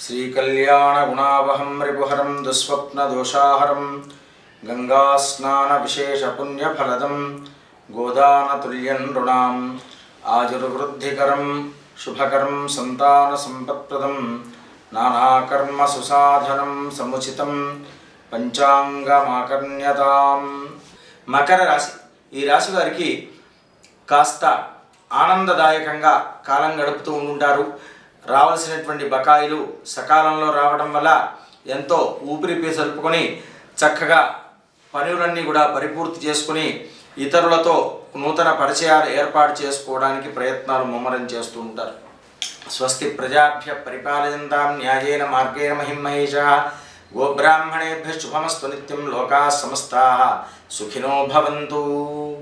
श्रीकल्याणगुणावहं रिपुहरं दुःस्वप्नदोषाहरं गङ्गास्नानविशेषपुण्यफलदं गोदानतुल्यं नृणाम् आजुर्वृद्धिकरं शुभकरं सन्तानसम्पत्प्रदं नानाकर्मसुसाधनं समुचितं పంచాంగమాకర్ణ్యతాం. మకర రాశి. ఈ రాశి వారికి కాస్త ఆనందదాయకంగా కాలం గడుపుతూ ఉంటారు. రావాల్సినటువంటి బకాయిలు సకాలంలో రావడం వల్ల ఎంతో ఊపిరి పీల్చుకొని చక్కగా పనులన్నీ కూడా పరిపూర్తి చేసుకుని ఇతరులతో నూతన పరిచయాలు ఏర్పాటు చేసుకోవడానికి ప్రయత్నాలు ముమ్మరం చేస్తూ ఉంటారు. స్వస్తి ప్రజాభ్య పరిపాలయంతాం న్యాయేన మార్గేణ మహిమహేషః. గోబ్రాహ్మణేభ్యః శుభమస్తు నిత్యం. లోకాః సమస్తాః సుఖినో భవంతు.